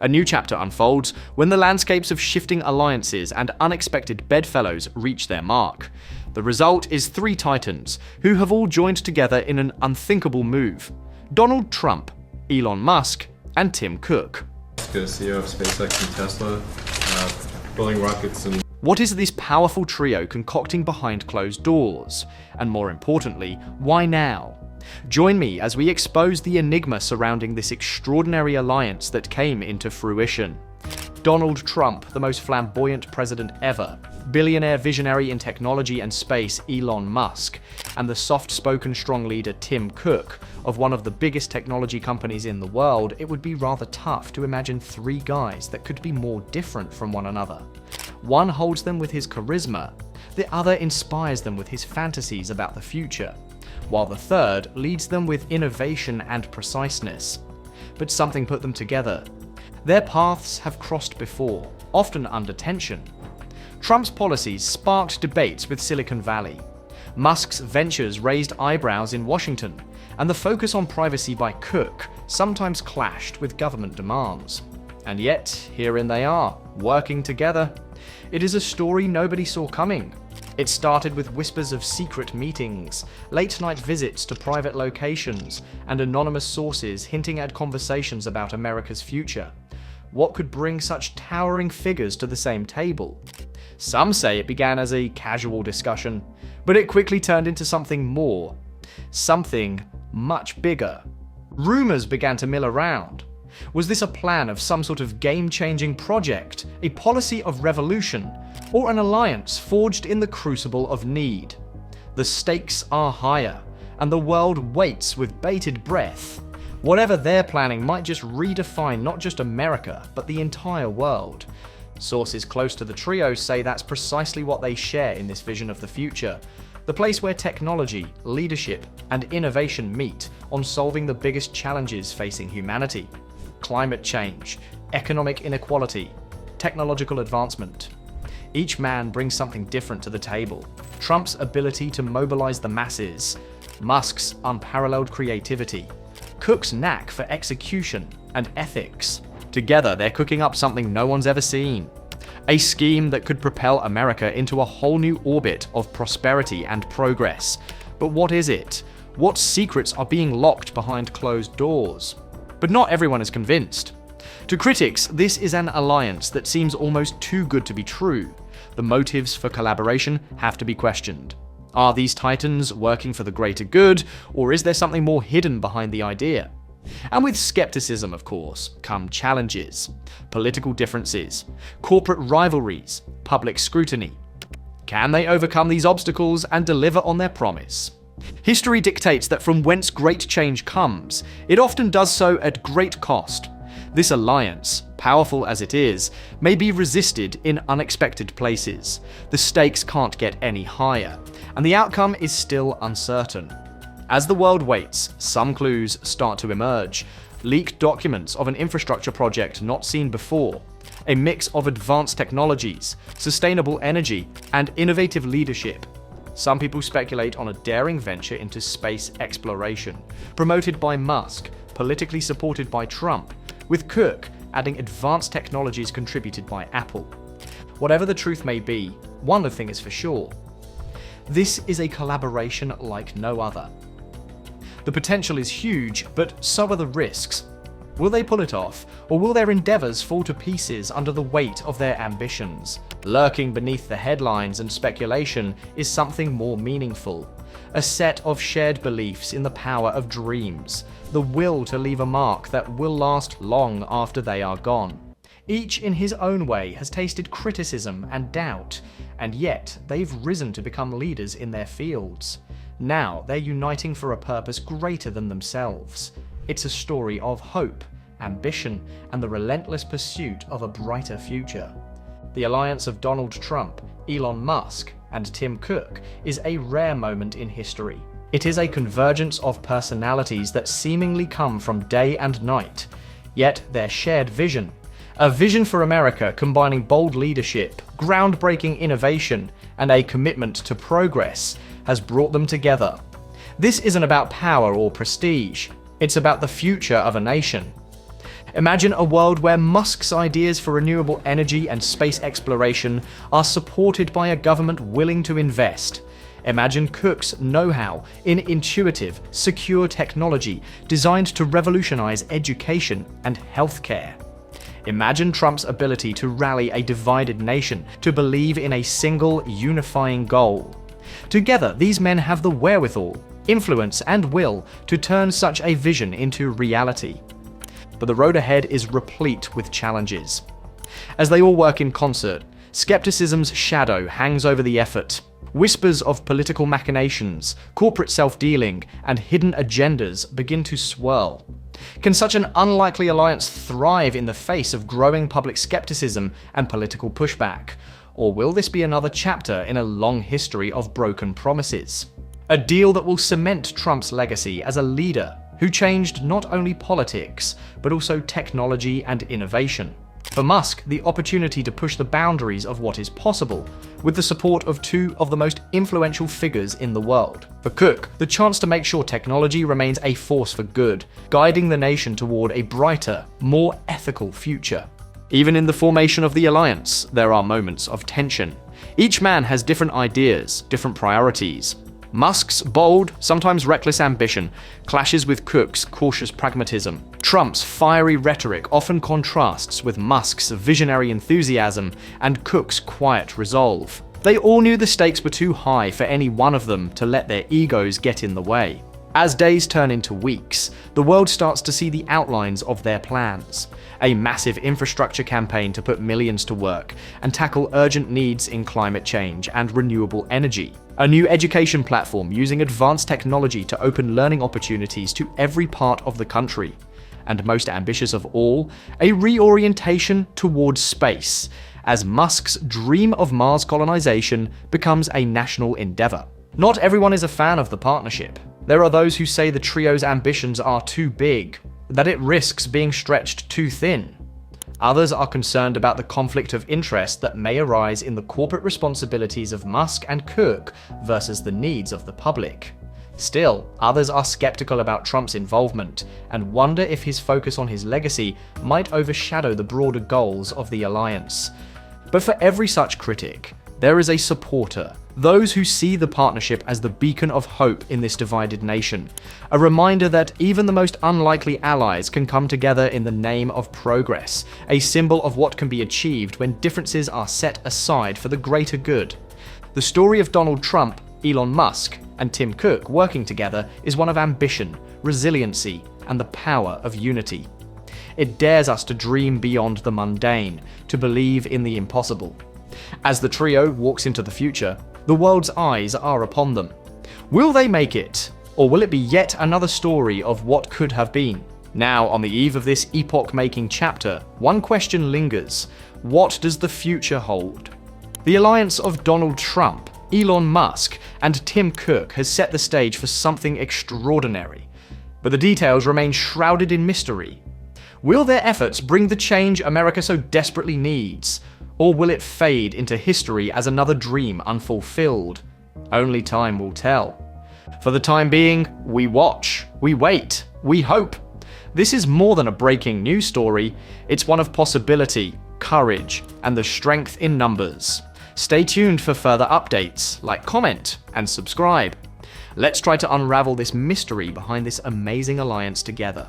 A new chapter unfolds when the landscapes of shifting alliances and unexpected bedfellows reach their mark. The result is three titans, who have all joined together in an unthinkable move: Donald Trump, Elon Musk, and Tim Cook. The CEO of SpaceX and Tesla, building rockets and... What is this powerful trio concocting behind closed doors? And more importantly, why now? Join me as we expose the enigma surrounding this extraordinary alliance that came into fruition. Donald Trump, the most flamboyant president ever, billionaire visionary in technology and space Elon Musk, and the soft-spoken strong leader Tim Cook of one of the biggest technology companies in the world. It would be rather tough to imagine three guys that could be more different from one another. One holds them with his charisma, the other inspires them with his fantasies about the future, while the third leads them with innovation and preciseness. But something put them together. Their paths have crossed before, often under tension. Trump's policies sparked debates with Silicon Valley. Musk's ventures raised eyebrows in Washington, and the focus on privacy by Cook sometimes clashed with government demands. And yet, herein they are, working together. It is a story nobody saw coming. It started with whispers of secret meetings, late-night visits to private locations, and anonymous sources hinting at conversations about America's future. What could bring such towering figures to the same table? Some say it began as a casual discussion, but it quickly turned into something more. Something much bigger. Rumors began to mill around. Was this a plan of some sort of game-changing project, a policy of revolution, or an alliance forged in the crucible of need? The stakes are higher, and the world waits with bated breath. Whatever they're planning might just redefine not just America, but the entire world. Sources close to the trio say that's precisely what they share in this vision of the future. The place where technology, leadership, and innovation meet on solving the biggest challenges facing humanity. Climate change, economic inequality, technological advancement. Each man brings something different to the table. Trump's ability to mobilize the masses, Musk's unparalleled creativity, Cook's knack for execution and ethics. Together, they're cooking up something no one's ever seen. A scheme that could propel America into a whole new orbit of prosperity and progress. But what is it? What secrets are being locked behind closed doors? But not everyone is convinced. To critics, this is an alliance that seems almost too good to be true. The motives for collaboration have to be questioned. Are these titans working for the greater good, or is there something more hidden behind the idea? And with skepticism, of course, come challenges, political differences, corporate rivalries, public scrutiny. Can they overcome these obstacles and deliver on their promise? History dictates that from whence great change comes, it often does so at great cost. This alliance, powerful as it is, may be resisted in unexpected places. The stakes can't get any higher, and the outcome is still uncertain. As the world waits, some clues start to emerge. Leaked documents of an infrastructure project not seen before, a mix of advanced technologies, sustainable energy, and innovative leadership. Some people speculate on a daring venture into space exploration, promoted by Musk, politically supported by Trump, with Cook adding advanced technologies contributed by Apple. Whatever the truth may be, one thing is for sure. This is a collaboration like no other. The potential is huge, but so are the risks. Will they pull it off, or will their endeavors fall to pieces under the weight of their ambitions? Lurking beneath the headlines and speculation is something more meaningful. A set of shared beliefs in the power of dreams, the will to leave a mark that will last long after they are gone. Each in his own way has tasted criticism and doubt, and yet they've risen to become leaders in their fields. Now they're uniting for a purpose greater than themselves. It's a story of hope, ambition, and the relentless pursuit of a brighter future. The alliance of Donald Trump, Elon Musk, and Tim Cook is a rare moment in history. It is a convergence of personalities that seemingly come from day and night, yet their shared vision, a vision for America combining bold leadership, groundbreaking innovation, and a commitment to progress, has brought them together. This isn't about power or prestige. It's about the future of a nation. Imagine a world where Musk's ideas for renewable energy and space exploration are supported by a government willing to invest. Imagine Cook's know-how in intuitive, secure technology designed to revolutionize education and healthcare. Imagine Trump's ability to rally a divided nation to believe in a single, unifying goal. Together, these men have the wherewithal, influence, and will to turn such a vision into reality. But the road ahead is replete with challenges. As they all work in concert, skepticism's shadow hangs over the effort. Whispers of political machinations, corporate self-dealing, and hidden agendas begin to swirl. Can such an unlikely alliance thrive in the face of growing public skepticism and political pushback? Or will this be another chapter in a long history of broken promises? A deal that will cement Trump's legacy as a leader who changed not only politics, but also technology and innovation. For Musk, the opportunity to push the boundaries of what is possible, with the support of two of the most influential figures in the world. For Cook, the chance to make sure technology remains a force for good, guiding the nation toward a brighter, more ethical future. Even in the formation of the alliance, there are moments of tension. Each man has different ideas, different priorities. Musk's bold, sometimes reckless ambition clashes with Cook's cautious pragmatism. Trump's fiery rhetoric often contrasts with Musk's visionary enthusiasm and Cook's quiet resolve. They all knew the stakes were too high for any one of them to let their egos get in the way. As days turn into weeks, the world starts to see the outlines of their plans. A massive infrastructure campaign to put millions to work and tackle urgent needs in climate change and renewable energy. A new education platform using advanced technology to open learning opportunities to every part of the country. And most ambitious of all, a reorientation towards space, as Musk's dream of Mars colonization becomes a national endeavor. Not everyone is a fan of the partnership. There are those who say the trio's ambitions are too big, that it risks being stretched too thin. Others are concerned about the conflict of interest that may arise in the corporate responsibilities of Musk and Cook versus the needs of the public. Still, others are skeptical about Trump's involvement and wonder if his focus on his legacy might overshadow the broader goals of the alliance. But for every such critic, there is a supporter, those who see the partnership as the beacon of hope in this divided nation, a reminder that even the most unlikely allies can come together in the name of progress, a symbol of what can be achieved when differences are set aside for the greater good. The story of Donald Trump, Elon Musk, and Tim Cook working together is one of ambition, resiliency, and the power of unity. It dares us to dream beyond the mundane, to believe in the impossible. As the trio walks into the future, the world's eyes are upon them. Will they make it? Or will it be yet another story of what could have been? Now, on the eve of this epoch-making chapter, one question lingers. What does the future hold? The alliance of Donald Trump, Elon Musk, and Tim Cook has set the stage for something extraordinary. But the details remain shrouded in mystery. Will their efforts bring the change America so desperately needs? Or will it fade into history as another dream unfulfilled? Only time will tell. For the time being, we watch, we wait, we hope. This is more than a breaking news story, it's one of possibility, courage, and the strength in numbers. Stay tuned for further updates, like, comment, and subscribe. Let's try to unravel this mystery behind this amazing alliance together.